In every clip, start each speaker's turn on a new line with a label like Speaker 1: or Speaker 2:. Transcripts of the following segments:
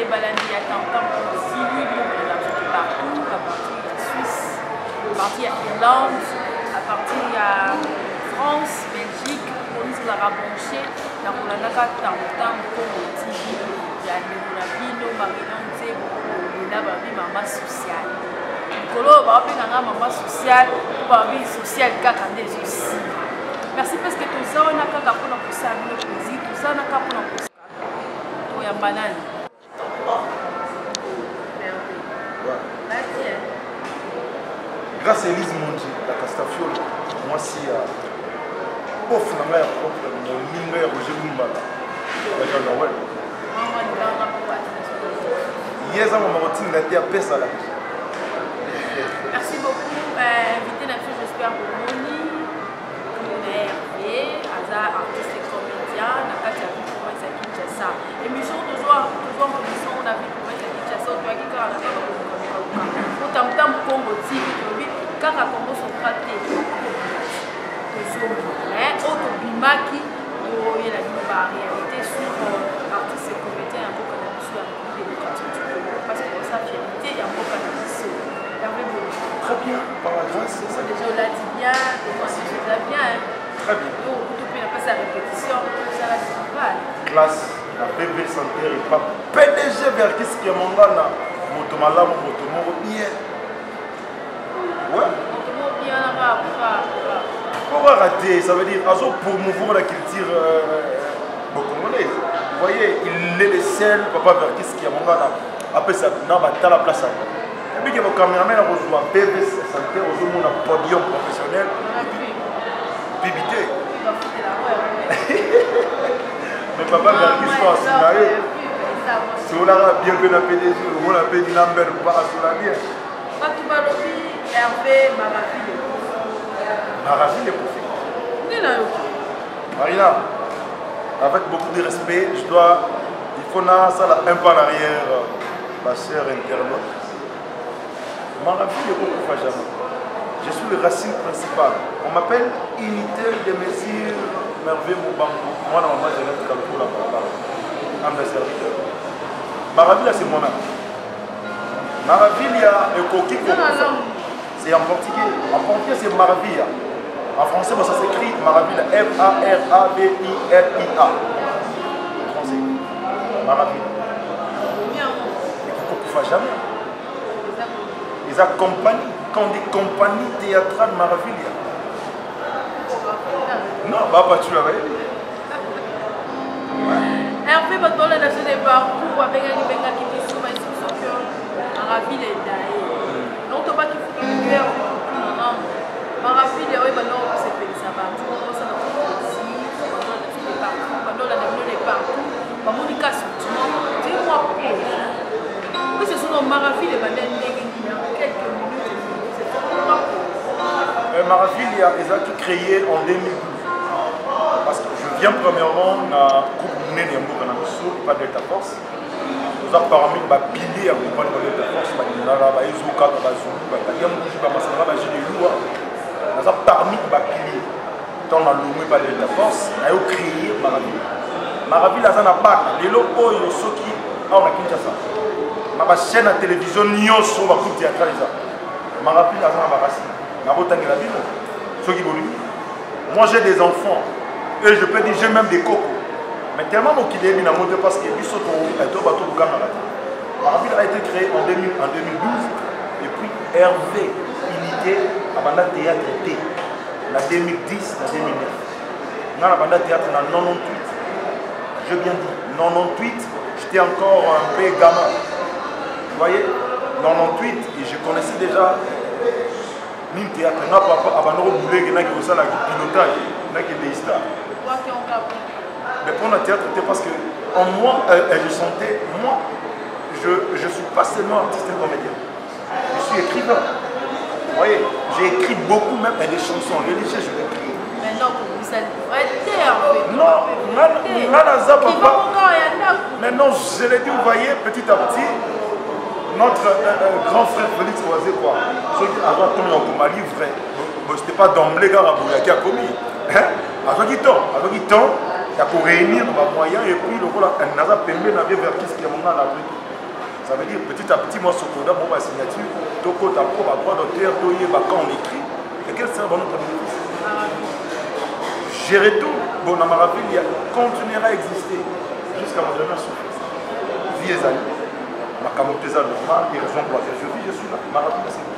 Speaker 1: Balandi à Tam-Tam aussi, lui, partout, à partir de la Suisse, à partir de l'Irlande, à partir de France, Belgique, police la rabonché, dans la Tam-Tam, Congo TV, il y a le Nabino, Marinon, Zébo, il y a maman sociale. Nicolas, maman sociale, maman sociale, Kakandé aussi. Merci parce que tout ça, on a qu'à pour nous pousser à nous plaisir, tout ça, on a qu'à pour nous pousser. Tout y a banane.
Speaker 2: Grâce à Elise Mondi, la Castafiole, moi si off na ngai propre mon linga ya Roger Lumbala. Ya Noël. Yeza mama rotinga te pesa là.
Speaker 1: Merci beaucoup. Invité la fille, j'espère pour Moni. Hervé, Aza, artiste et comédien, Nakatia Victoire, Isaki Tchassa. Émission toujours en commission, on a vu pour Isaki Tchassa, on doit dire qu'on a fait pour Tam-Tam Congo TV, quand on commence à traiter mais autre bimaki, il y a la réalité sur artiste et comédien, un peu qu'on a sur la République parce que sa fierté, il y a un peu qu'on a dit
Speaker 2: très bien, par la grâce.
Speaker 1: Ça déjà, on l'a dit bien, on l'a bien.
Speaker 2: Très bien.
Speaker 1: Donc, on a passé la répétition, ça va se faire.
Speaker 2: Classe, la bébé santé, et pas PDG vers qui ce qui est mon gars là. Motomala, motomo, bien. Ouais.
Speaker 1: Motomo, bien, là-bas,
Speaker 2: pourquoi rater? Ça veut dire, pour mouvoir la culture congolaise. Vous voyez, il est le seul, papa vers qui ce qui est mon gars là. Après ça, on va à la place. Et puis, le caméraman a reçu un bébé santé, reçu un podium professionnel. Bibité. Mais papa, vers qui soit assuré. Si on a bien que la PDG, on a payé Lambert pas assuré.
Speaker 1: Quand tu vas l'objet, Hervé, Marafille.
Speaker 2: Marafille est profil. Marina, avec beaucoup de respect, il faut ça un pas en arrière, ma chère internaute. Marafille est beaucoup jamais. Je suis le racine principal. On m'appelle unité de mesure merveilleux Moubango. Moi, normalement, j'ai notre calcul là-bas. Un des serviteurs. Maravilla, c'est mon âme. Maravilla est coquille. C'est en portugais. En portugais, c'est Maravilla. En français, ça s'écrit Maravilla. M-A-R-A-V-I-L-I-A. En français. Maravilla. Et qu'on ne fait jamais. Ils accompagnent. Quand on dit compagnie théâtrale Maravilla. Non, bah pas tu l'avais dit.
Speaker 1: Hervé, votre bonne nation des parcours avec un benga qui fait sur ma institution que Maravilla est d'ailleurs. Donc, tu pas qu'il faut que tu aies Maravilla, oui, maintenant, c'est fait ça va. Tu vois, ça va aussi. Les parcours, maintenant, on a les parcours. Monica, dis-moi pourquoi. Oui, ce sont nos Maravilla, quelques minutes.
Speaker 2: Maravilla, ils ont créé en 2012. Parce que je viens premièrement dans le groupe Nénémbo, pas Delta Force. Nous avons parmi les piliers à comprendre Delta Force, les Izuka, les Zulu, les Yamuji, les Masana, les Généloua. Nous avons parmi les piliers. Dans la Lomé, pas Delta Force, nous avons créé Maravilla. Maravilla, ça n'a pas. Les locaux, ils sont qui on a Kinshasa. Ma chaîne à télévision, Nyon, sur ma coupe théâtrale. Maravilla, ça n'a pas racine. Moi j'ai des enfants et je peux dire j'ai même des cocos. Mais tellement qu'il est bien parce que Maravilla a été créé en 2012 et puis Hervé Unité à Banda Théâtre T en 2010 en 2009. Dans la Banda Théâtre en 98. Je bien dit 98, j'étais encore un peu gamin. Vous voyez 98 et je connaissais déjà ni théâtre, n'a pas abandonné au boulet qui n'a que ça, la pilotage, n'a que des stars. Mais pour le théâtre, c'était parce que en moi, je sentais, moi, je ne suis pas seulement artiste et comédien, je suis écrivain. Vous voyez, j'ai écrit beaucoup, même des chansons religieuses, je l'ai écrit.
Speaker 1: Mais non, vous allez être
Speaker 2: non, mais non, je l'ai dit, vous voyez, petit à petit. Notre grand frère Félix Oisé, quoi. Ceux qui avant tout en Mali, vrai. C'était pas d'emblée, car qui a commis. Avec le temps, il y a pour réunir nos moyens et puis le rôle, on a payé la vie vers qui ce qui est mon dans l'Afrique. Ça veut dire petit à petit, moi, Sokoda, moi, ma signature, Toko, ta propre droit d'auteur, Toye, quand on écrit, et quel sera notre bénéfice? Gérer tout, bon, dans Maraville, il continuera à exister jusqu'à ma dernière souffrance. Vie et amis, ma camoteza normale, des raisons pour laquelle je vis, je suis là. Maraville, c'est bon.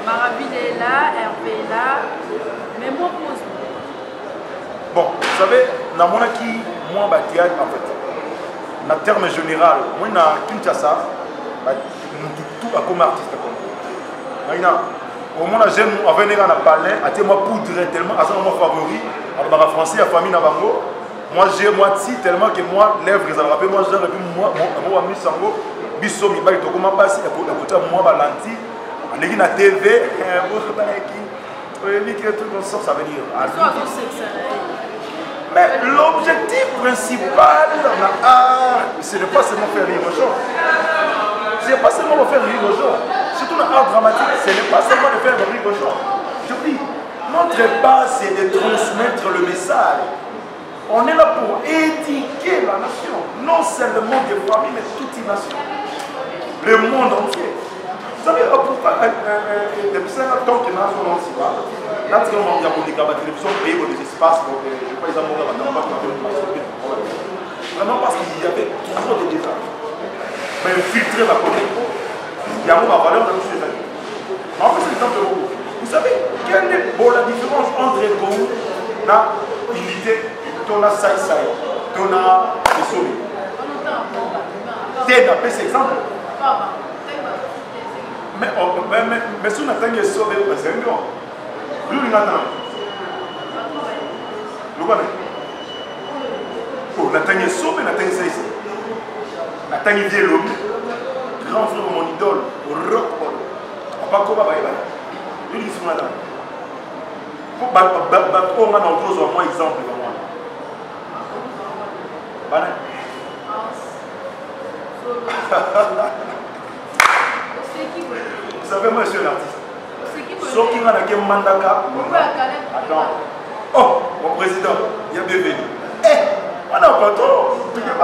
Speaker 1: Maraville est là, Hervé est là, mais moi, pose.
Speaker 2: Bon, vous savez, dans mon acquis, moi, théâtre, en fait, dans le terme général, moi, dans Kinshasa, tout a comme artiste. Au moins, j'aime venir à palais, à moi poudre tellement, à ce moment favori, alors dans français, la famille Nabango, moi j'ai moi si tellement que moi, lèvres, ils ont rappelé, moi j'ai rappelé, moi, ami Sango, biso mi bail, comment passer, à côté moi, balanti, on est na TV, tout comme ça veut dire. Mais l'objectif principal dans l'art, ce n'est pas seulement faire rire aux gens. Ce n'est pas seulement de faire rire aux gens. Surtout dans l'art dramatique, ce n'est pas seulement de faire rire aux gens. Je dis, notre base, c'est de transmettre le message. On est là pour éduquer la nation. Non seulement des familles, mais toute une nation. Le monde entier. Vous savez, pourquoi depuis 50 ans que nous avons aussi pas, là, il y a la télévision, pays où des espaces, je ne sais pas, ils ont vraiment parce qu'il y avait trop de désastres. Mais filtrer la connexion, il y a une valeur dans ces amis. En fait, c'est l'exemple de Gou. Vous savez, quelle est la différence entre Gou et l'unité, Tona Saïsaï, Tona Essoli? T'es d'après cet exemple. Mais si on attend que ça, c'est un grand. Lui, il attend. Vous voyez? On attend que ça, mais on attend que ça ici. On attend que ça, l'homme. Grand frère, mon idole, au rock. Papa, comment va il lui, ils sont là. Pour on a un moins exemple de moi. Vous savez, moi, je suis un artiste. Sauf qu'il y a un mandaka. Attends. Oh, mon président, il y a bienvenue. Eh, on a un patron. Tu n'es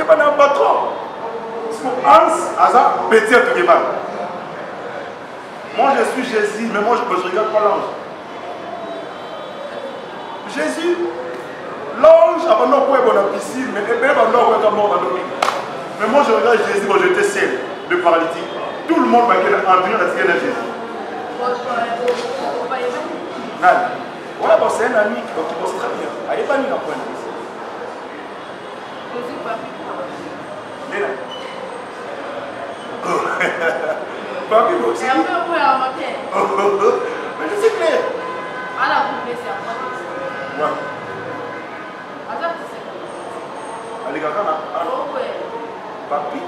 Speaker 2: pas un patron. Hans, Hazard, petit à tout. Moi, je suis Jésus, mais moi, je ne regarde pas l'ange. Jésus, l'ange, avant de voir dans la piscine, mais avant de voir mort dans l'eau. Mais moi, je regarde Jésus, moi, j'étais seul, le paralytique. Tout le monde m'a dit en train de dire Jésus. Voilà, bon, c'est un ami qui bosse très bien. Elle n'est pas mis en point de vue. Papi, vous aussi. Mais je sais clair. Ouais. Allez, Gakana. Papi,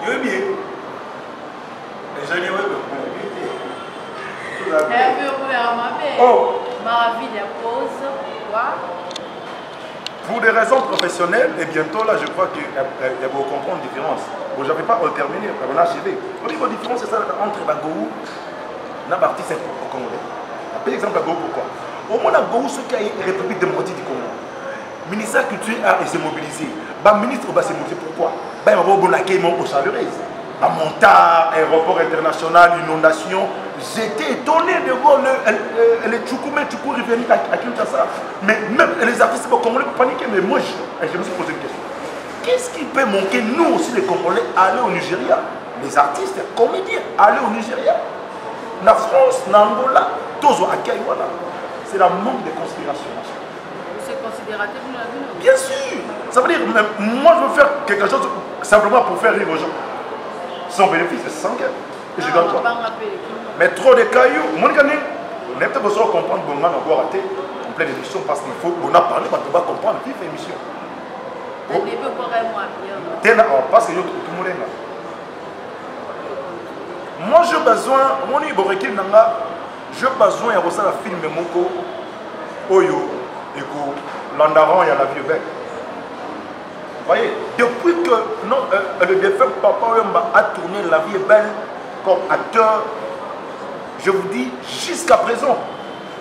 Speaker 2: il est bien. Et je dis, oh.
Speaker 1: Maraville pose quoi?
Speaker 2: Pour des raisons professionnelles, et bientôt là, je crois qu'il faut comprendre la différence. Bon, je n'avais pas terminé, on a achevé. Au niveau de la différence, c'est ça entre Bagou et l'artiste congolais. Par exemple, Bagou, pourquoi? Au moins, Bagou, ce qui est la République démocratique du Congo. Le ministère de la Culture a s'est mobilisé. Le ministre va se mobiliser. Pourquoi? Il va y avoir un chaleureuse. À Montar, aéroport international, inondation. J'étais étonné de voir les Tchoukoumé, Tchoukou revenir à Kinshasa. Mais même les artistes congolais paniquaient. Mais moi, je me suis posé une question. Qu'est-ce qui peut manquer, nous aussi, les Congolais, aller au Nigeria? Les artistes, les comédiens, aller au Nigeria? La France, l'Angola, tous à Kaïwana. C'est la manque de considération.
Speaker 1: C'est considératif,
Speaker 2: bien sûr. Ça veut dire, moi, je veux faire quelque chose simplement pour faire rire aux gens. Son bénéfice, c'est 100 gains. Et je donne quoi? Mais trop de cailloux, on est peut-être besoin de comprendre qu'on a encore raté en pleine émission parce qu'il faut qu'on a parlé, on va comprendre qui fait émission. Parce que tout le monde est là. Moi, j'ai besoin, j'ai besoin de faire un film Moko, Oyo, et que l'andaran et la vie belle. Vous voyez, depuis que le défunt Papa Oyamba a tourné La vie est belle comme acteur, je vous dis, jusqu'à présent,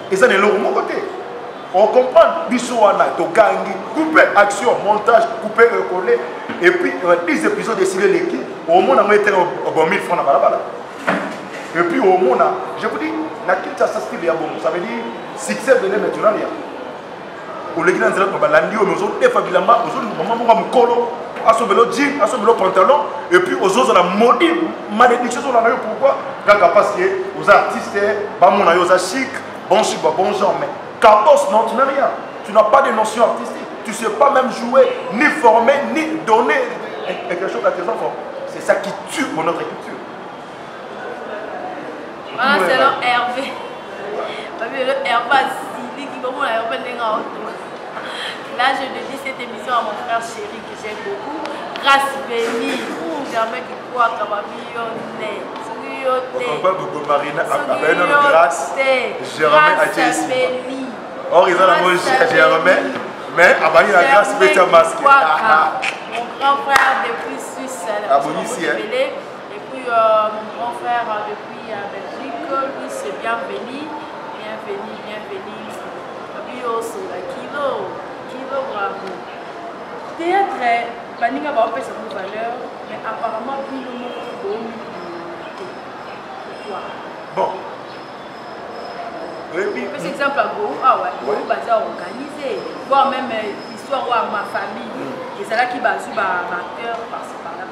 Speaker 2: et ça n'est pas de mon côté. On comprend, Bissouana, Togangi, couper action, montage, couper collé, et puis 10 épisodes décidés l'équipe, au moins on a été au 1000 francs dans la balade. Et puis au moins, je vous dis, la quitte ça style bon, ça veut dire succès de maintenant. Au lieu de balandi, on a des facilement, on a un colo, à son vélo jean, à son vélo pantalon, et puis aux autres on a maudit, malédiction on a eu pourquoi? Parce que aux artistes, on a eu chic, bon chic, bon genre, mais Cabos, non, tu n'as rien. Tu n'as pas de notion artistique. Tu ne sais pas même jouer, ni former, ni donner quelque chose à tes enfants. C'est ça qui tue pour notre culture.
Speaker 1: Voilà, c'est leur Hervé. Le Hervé Sili qui commence à Hervé Nenga. Là, je dédie cette émission à mon frère chéri que j'aime beaucoup. Grâce bénie. Jamais qui croit qu'à ma millionnaire.
Speaker 2: On peut beaucoup Marina avec une grâce. Jérôme Adjesi. Or, ils ont la mot Jérôme, mais avant la grâce, il était masqué.
Speaker 1: Mon grand frère depuis Suisse,
Speaker 2: et
Speaker 1: puis mon grand frère depuis Belgique, lui c'est bienvenu. Puis aussi, kilo bravo. Théâtre, Baninga va appeler sa valeur, mais apparemment, il nous montre pourquoi.
Speaker 2: Bon.
Speaker 1: Par exemple, à Go, basé organisé, voire même l'histoire de ma famille, et c'est là qui base sur acteur par-ci par-là,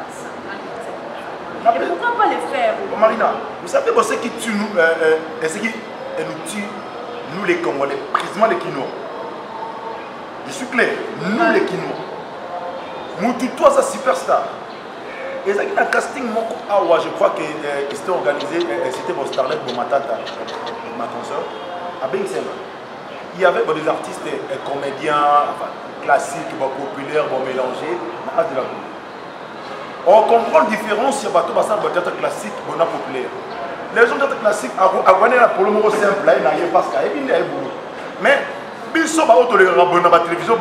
Speaker 1: et pourquoi pas les faire?
Speaker 2: Marina, vous savez ce qui tue nous, ce qui nous tue, nous les Congolais, précisément les Kinois. Je suis clair, nous les Kinois. Moutou, toi, c'est superstar. Et ça qui est un casting, je crois que c'était organisé, c'était mon starlet pour ma tata, ma consoeur. Il y avait des artistes, comédiens, enfin, classiques, populaires, mélangés. On comprend la différence si on a théâtre classique et populaire. Les gens de théâtre classique, pour le moment simple, il n'y a pas de cas. Mais, si on a la télévision,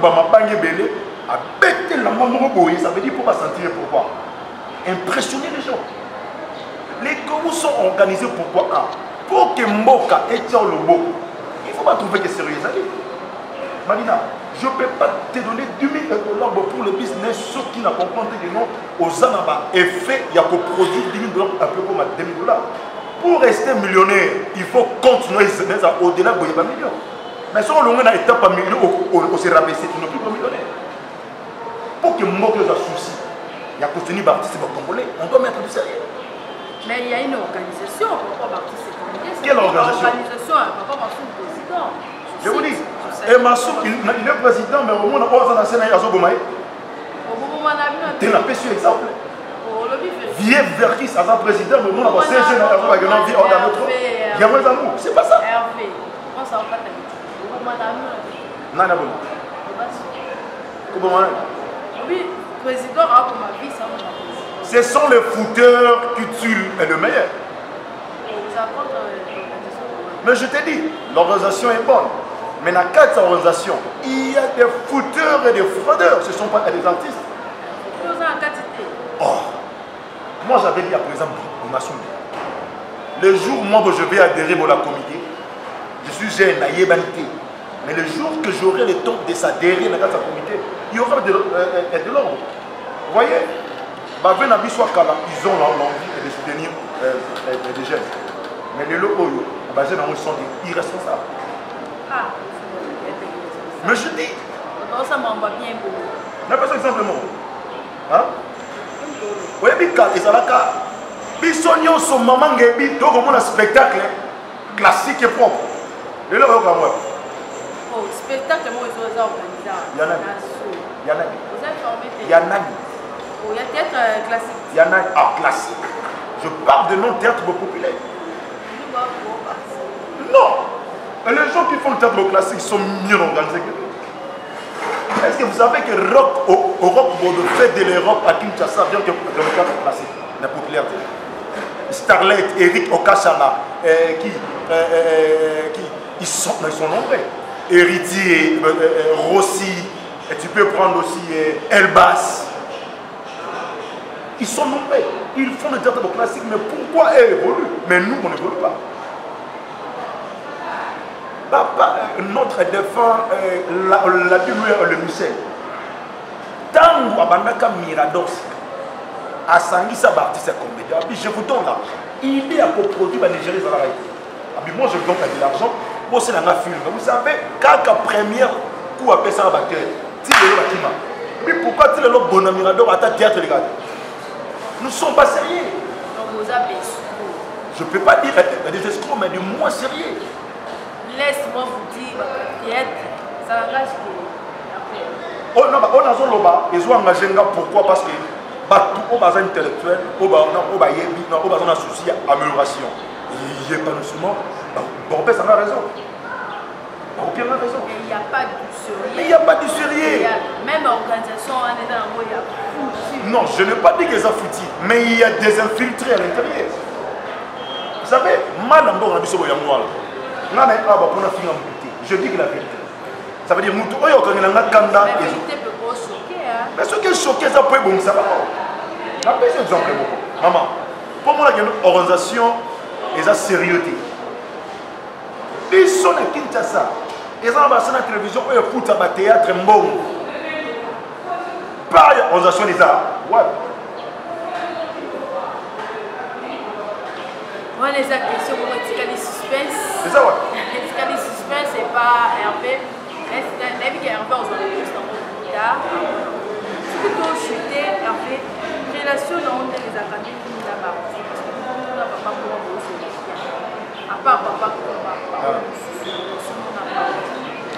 Speaker 2: ça veut dire pour sentir pourquoi. Impressionner les gens. Les Congos sont organisés pourquoi? Pour que Mboka et Tiao Lobo, il ne faut pas trouver que c'est sérieux. Marina, je ne peux pas te donner 2 000 $ pour le business, ceux qui n'ont pas compris que non, aux Anaba, effet, il y a que produire 10 000 $ un peu comme 2 000 $. Pour rester millionnaire, il faut continuer au-delà de 1 million. Mais si on a une étape à million, on s'est rabaissé, tu n'es plus millionnaire. Pour que Mboka ait un souci, il y a contenu baptiste congolais, on doit mettre du sérieux.
Speaker 1: Mais il y a une organisation, pourquoi baptiste congolais?
Speaker 2: Quelle organisation?
Speaker 1: L'organisation, papa Massouk, président.
Speaker 2: Je vous dis, et Massouk, il est président, mais au moins, on a un Sénat, il y a Zobomaï. Tu n'as pas su exemple. Vieux Verkis, à un président, mais au moins, on a un Sénat, il y a Zobomaï. Il y a moins d'amour, c'est pas ça.
Speaker 1: Hervé, on s'en va.
Speaker 2: Non, non, comment?
Speaker 1: Oui, président, pour ma vie, ça va.
Speaker 2: Ce sont les footeurs qui tuent le meilleur. Mais je t'ai dit, l'organisation est bonne. Mais dans 4 organisations, il y a des footeurs et des fraudeurs. Ce ne sont pas des artistes. Oh. Moi, j'avais dit, par exemple, le jour où je vais adhérer à la comité, je suis jeune, mais le jour que j'aurai le temps de s'adhérer à la comité, il y aura de l'ordre. Vous voyez? Ils ont l'envie de soutenir les jeunes. Mais les locaux, ils sont irresponsables. Mais je dis.
Speaker 1: Ça m'envoie bien beau.
Speaker 2: Mais pas simplement. Hein? Oui, mais quand ils sont là, ils sont maman qui ont un spectacle classique et propre. Les locaux,
Speaker 1: oh, spectacle, moi, ils sont organisés.
Speaker 2: Il y en a.
Speaker 1: Vous êtes formé.
Speaker 2: Il y en a.
Speaker 1: Il y a théâtre classique.
Speaker 2: Il y en a. Ah, classique. Je parle de non-théâtre populaire. Non. Et les gens qui font le théâtre classique sont mieux organisés que nous. Est-ce que vous savez que rock, au rock, le fait de l'Europe à Kinshasa vient que le théâtre classique, la popularité. Starlet, Eric Okashala, ils sont nombreux. Héritier, Rossi, et tu peux prendre aussi Elbas. Ils sont nombreux. Ils font le théâtre classique, mais pourquoi eux évoluent? Mais nous, on n'évolue pas. Papa, notre défunt, la Bible, le Michel. Tant que Mirados a sangi sa artiste comédien, je vous donne là. Il est à produire les Nigériens dans la réalité. Moi, je donne de l'argent pour ce film. Vous savez, quand la première coup à ça va faire, mais pourquoi tu es le bon Mirador à ta théâtre, les gars? Nous ne sommes pas sérieux. Je ne peux pas dire des escrocs, mais du moins sérieux.
Speaker 1: Laisse-moi vous dire, théâtre, ça engage
Speaker 2: on a engagé pourquoi? Parce que tout le intellectuel, on a un souci d'amélioration. Il n'y a pas de seulement. Bon, ça a raison. Aucun a raison.
Speaker 1: Il n'y a pas du sérieux.
Speaker 2: Il n'y a pas du sérieux.
Speaker 1: Même organisation, on est dans le il y a foutu.
Speaker 2: Non, je n'ai pas dit que ça foutu, mais il y a des infiltrés à l'intérieur. Vous savez, mal en dehors de ce je dis que la vérité. Ça veut dire que quand on a un kanda.
Speaker 1: La vérité peut pas choquer.
Speaker 2: Mais ce qui est choqué, ça peut être bon. Ça va. Je vais un exemple. Maman, pour moi, il y a une organisation et sa sérieuxité. Ils sont à Kinshasa. Ils ont la télévision, ils foutent à théâtre bon. Par l'organisation des arts. Ouais.
Speaker 1: Moi, les questions pour les suspense.
Speaker 2: C'est ça, ouais.
Speaker 1: Les suspense, c'est pas Hervé. La vie qui est Hervé, on s'en est juste dans mon tard. Plutôt chuter, Hervé. Relation dans les académies qui nous a marqué. Nous n'avons pas pour vous. À part papa,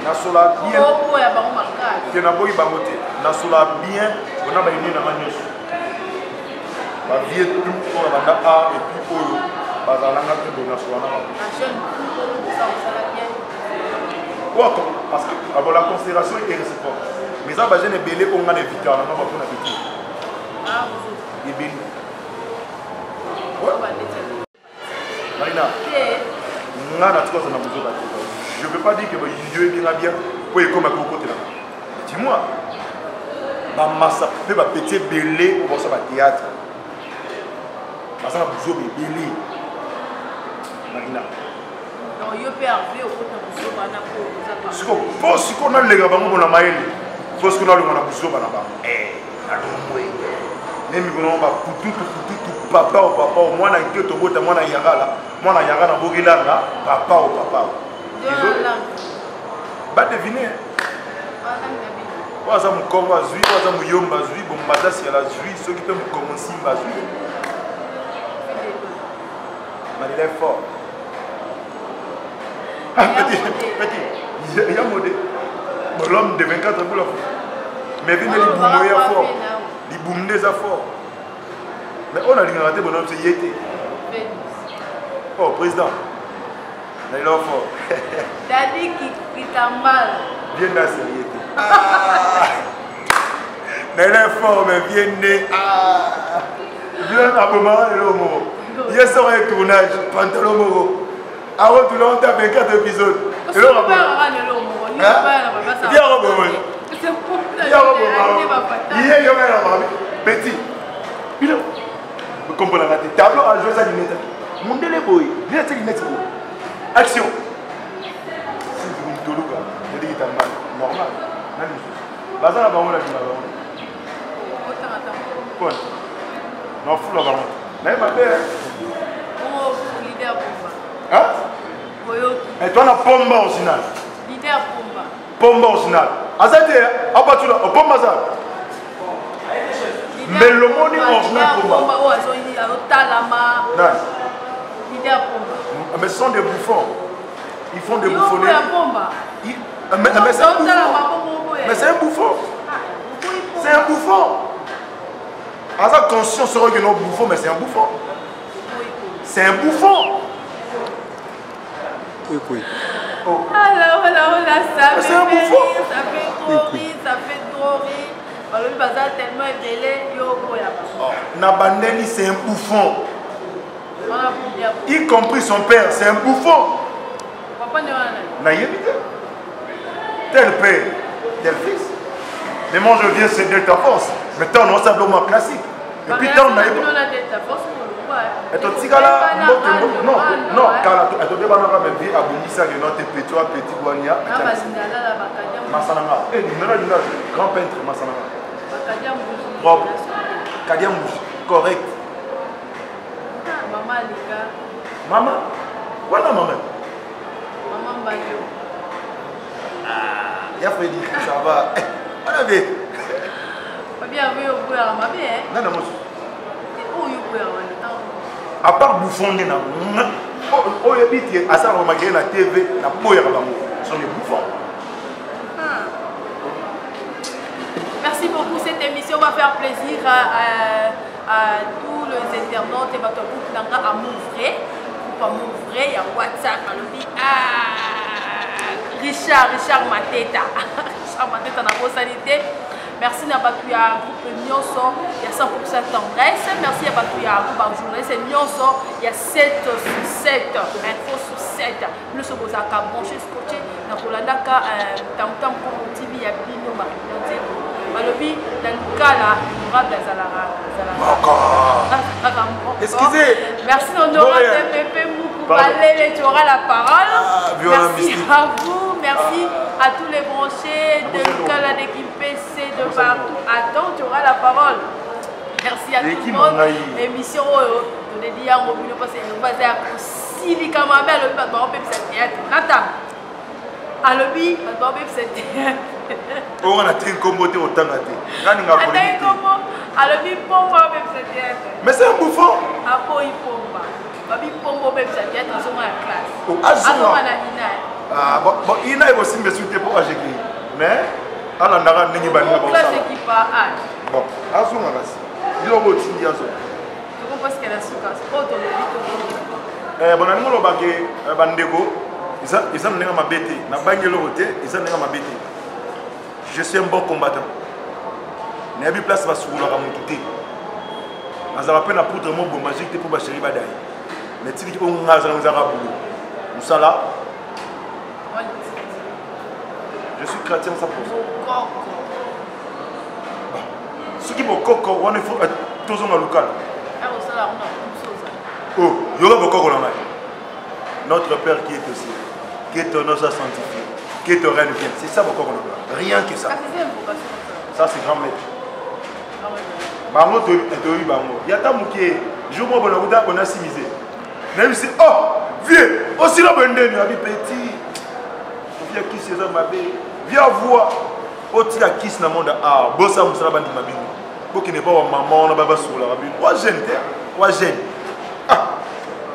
Speaker 2: Nasola bien.
Speaker 1: Oh, il y a pas de
Speaker 2: que naboyi bangote. Nasola bien. On a baigné dans la news. La vie est tout pour la bande A et puis pour bazalanga que de nasola.
Speaker 1: La jeune ça va bien.
Speaker 2: Parce que la considération est réciproque. Mais ça va gêner belé on a des victoires. On a pas pour la petite.
Speaker 1: Ah, vous.
Speaker 2: Et bien. Marina. Je ne veux pas dire que Dieu est bien pour y comme à côté là. Dis-moi, ma masse peut pas péter belé pour voir le théâtre. Parce que je veux belé. Marina.
Speaker 1: Non, il peut arriver au côté de ce qu'on a
Speaker 2: pour ce qu'on a les gars, on a maïli. Faut ce qu'on a le mana bousso banaba. Même si on va tout papa ou papa ou moi na kyoto bota moi na yagala na bogilanga papa ou papa. Ba deviner. Waza mukongo azui, waza muyomba azui, bombaza si ala azui, ceux qui te mukongo simba azui. Mais il est fort. Petit, il y a modé. L'homme de 24 pour la fois. Mais venez les boumoyer fort. Les boumoyer fort. Mais on a regardé mon homme, c'est Yété. Oh, président. Il est fort.
Speaker 1: Daddy qui t'a mal.
Speaker 2: Viens là, c'est Yété. Il est fort, mais viens né. Viens à moment, il est au mot. Il est sur un tournage, pantalon moro. Avant tout le monde, tu as 24 épisodes. Et là, on va voir. Viens au moment. Il est petit. Il est. Vous comprenez la tête. Tableau à jouer ça du net. Mon délai boy. Viens à net. Action. Si vous me donnez, je dis que tu as mal. Normal. Bazar à Baron, là, je vais quoi? Non, fou la Baron. Mais ma mère.
Speaker 1: Oh, leader Pomba.
Speaker 2: Hein? Et toi, on a Pomba original.
Speaker 1: Leader Pomba.
Speaker 2: Pomba original. Azate, abattu là, Pomba ça. Mais le monde est original Pomba.
Speaker 1: Oh, ils ont Talama.
Speaker 2: Non.
Speaker 1: Leader Pomba.
Speaker 2: Mais ce sont des bouffons. Ils font des bouffons. Mais c'est un bouffon. Mais c'est un bouffon. C'est un bouffon. À sa conscience sera que non bouffon, mais c'est un bouffon. C'est un bouffon.
Speaker 3: Oui.
Speaker 1: Oh. Alors, ça
Speaker 2: c'est un bouffon.
Speaker 1: Ça fait trop rire, ça fait trop rire. Alors, le bazar tellement ébélé, yo,
Speaker 2: Nabandeli, c'est un bouffon. Y compris son père, c'est un bouffon. Tel père, tel fils. Mais moi je viens céder ta force. Maintenant, on a simplement classique. Et puis tant on a eu. Et toi, tu là, non, car tu as même vie à Bonissa, que notre petit Guania. Massananga. Et grand peintre Massananga. Propre. Kadia Mouji. Correct.
Speaker 1: Maman, les gars.
Speaker 2: Maman? Voilà, maman.
Speaker 1: Maman Bayo.
Speaker 2: Ah, il y a Freddy, ça va. On avait.
Speaker 1: Pas bien, oui, au bout de la mamie, hein?
Speaker 2: Non, non, monsieur.
Speaker 1: Où il peut avoir le temps?
Speaker 2: À part bouffon, il y a oh, il y a ça, on m'a gagné la TV, la boya, ce sont des bouffons.
Speaker 1: Merci beaucoup. Cette émission va faire plaisir à tous les internautes et à m'ouvrir. Pour m'ouvrir, il y a WhatsApp, Richard Mateta. Richard Mateta dans vos sanités. Merci à Batouya groupe Nyonso, il y a 100% tendresse. Merci à Batouya groupe journaliste Nyonso, il y a 7 sur 7, info sur 7. Nous sommes aux accords branchés, scotchés. Dans le cas, tam pour TV, il y a Bino Marie. Malobi, dans le cas là, honorable Zalara.
Speaker 2: Excusez.
Speaker 1: Merci honorable Pépé Moukou. Allez, tu auras la parole. Merci à vous, merci à tous les branchés de Kala d'équipe PC de partout. Attends, tu auras la parole. Merci à tout le monde. Émission de Dédia en mobile parce que nous basons à Sili Kamabé à l'hôpital de cette théâtre. Nathan, à l'hôpital de cette théâtre.
Speaker 2: On a été incomodé au temps à mais c'est un bouffon. Ah bon, il a aussi me souhaité pour AGK. Mais on a n'a ni bani ba.
Speaker 1: Classe qui pas
Speaker 2: bon, azuma basi. Il a beau tindi azo.
Speaker 1: Tu comprends ce qu'elle a sous casse. Oh ton
Speaker 2: bon ani mo bake bandeko. Ils ont n'enga mabete. Na bangelo roté, ils ont n'enga mabete. Je suis un bon combattant. Mais il y a place sur la ramouté. Nous avons appris à poudre mon bon magique pour ma chérie Badaï. Mais si on a un arabou, nous sommes là. Je suis chrétien 100%. Ce qui est coco, on est tous en local. Oh, il y aura beaucoup de notre Père qui est au ciel, qui est un osage sanctifié, qui est un règne bien. C'est ça beaucoup de rien que ça. Ça c'est grand maître. Bango to etori bango. Yata muke jour mo bona uda bona simisé. Même si oh vieux aussi la bende ni abi petit. Vieux qui c'est ça mabé. Viens voir oti la kiss na monde ah bossa musala bandi mabingo. Boki ne pas maman na baba soula rabi. Wa jeune terre, wa jeune. Ah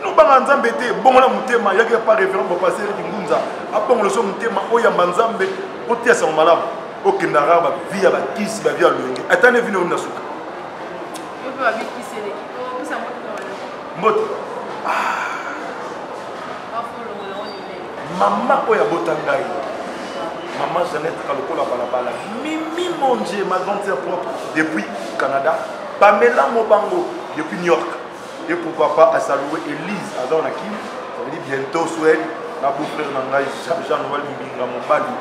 Speaker 2: nous banga nzambe te bongo na mutema yake pas référent pour passer ki ngunza. Apongo le so mutema oyamba nzambe oti ya sa malamu. Okindara ba via ba kiss ba via luenge. Atane vino na suka. Maman oya botangai. Maman Jeannette Kalokola balabala. Mimi Monge, ma grande sœur propre depuis Canada. Pamela Mobango depuis New York. Et pourquoi pas à saluer Elise Azonaki. Ça veut dire bientôt Suède. La beau-frère Nangai Jean-Noël Mbinga Mombali.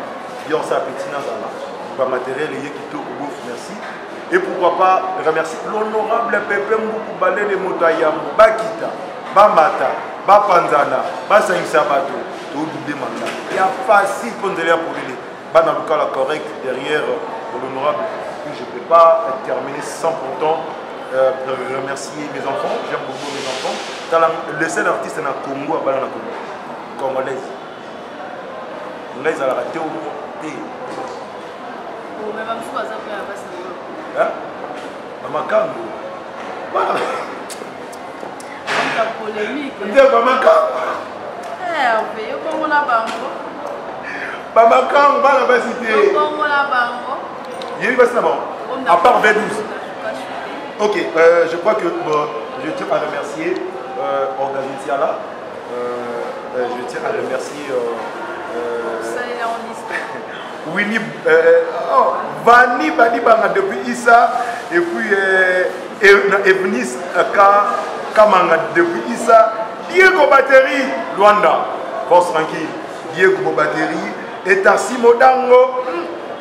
Speaker 2: Bien ça petit Nazala. Pas matériel et qui tout merci. Et pourquoi pas remercier l'honorable Pépé Mboukou Balé de Moutayambo, Bakita, Bamata, Bapanzana, Basaïsa Bato, tout doublé maintenant. Il y a facile pour nous aller pour lui. Bana Lukala correct derrière l'honorable. Je ne peux pas terminer sans pourtant remercier mes enfants. J'aime beaucoup mes enfants. Le seul artiste est dans le Congo, à Banana Congo. Congolaise. Congolaise à la raté au thé. Hein? Maman Kango.
Speaker 1: Polémique.
Speaker 2: Maman Kango. Maman Kango, va la cité. Il y a eu à part V12. Ok, je crois que je tiens à remercier Organitiala. Je tiens à remercier Winnie Vani Badi Banga depuis Issa et puis Evnis Kamanga depuis Issa. Diego Battery Luanda, force tranquille. Diego Battery et Tassi Modango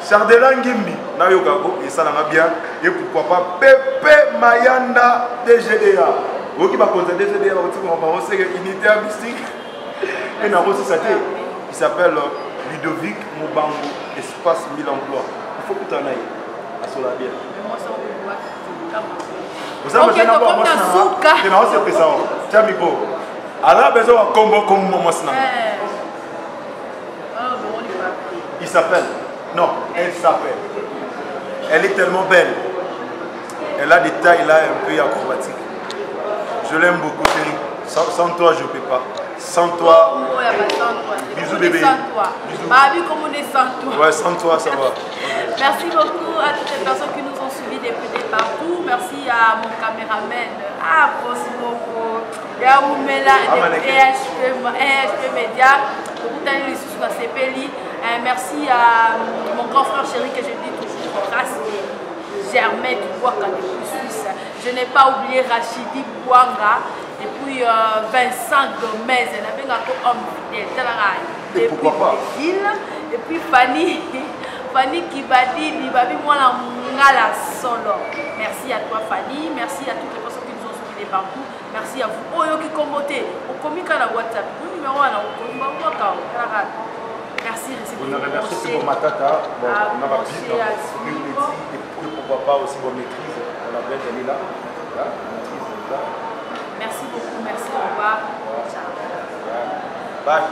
Speaker 2: Chardela Ngimbi Nayokago et ça l'a bien. Et pourquoi pas Pépé Mayanda DGDA. Vous qui va compter DGDA, vous savez unité mystique. Et il s'appelle Ludovic Mobango, espace 1000 emplois. Il faut que tu en ailles à Solabia. Vous savez, c'est un peu ça. Tiens, Miko. Alors, besoin de combo comme moi. Il s'appelle. Non, elle s'appelle. Elle est tellement belle. Elle a des tailles là un peu acrobatiques. Je l'aime beaucoup, chérie. Sans toi, je ne peux pas. Sans toi. Bisous, bébé. Bisous.
Speaker 1: Comme on est sans toi.
Speaker 2: Ouais, sans toi, ça va.
Speaker 1: Merci beaucoup à toutes les personnes qui nous ont suivis depuis partout. Merci à mon caméraman. Cosimo. EHP Média. Merci à mon grand frère chéri que je dis toujours, grâce Germain du Boaka depuis Suisse. Je n'ai pas oublié Rachidi Bouanga et puis Vincent Gomez, il y avait un homme fidèle depuis le Brésil. Et puis Fanny Kibadi, moi la solo. Merci à toi Fanny, merci à toutes les personnes qui nous ont suivis partout. Merci à vous. Oh, qui commentez. Au comique à la WhatsApp. Le numéro à la merci,
Speaker 2: merci pour ma tata. On a pourquoi pas aussi vos maîtrises. On a bien gagné là.
Speaker 1: Merci beaucoup, merci, au revoir. Ciao.
Speaker 2: Bye.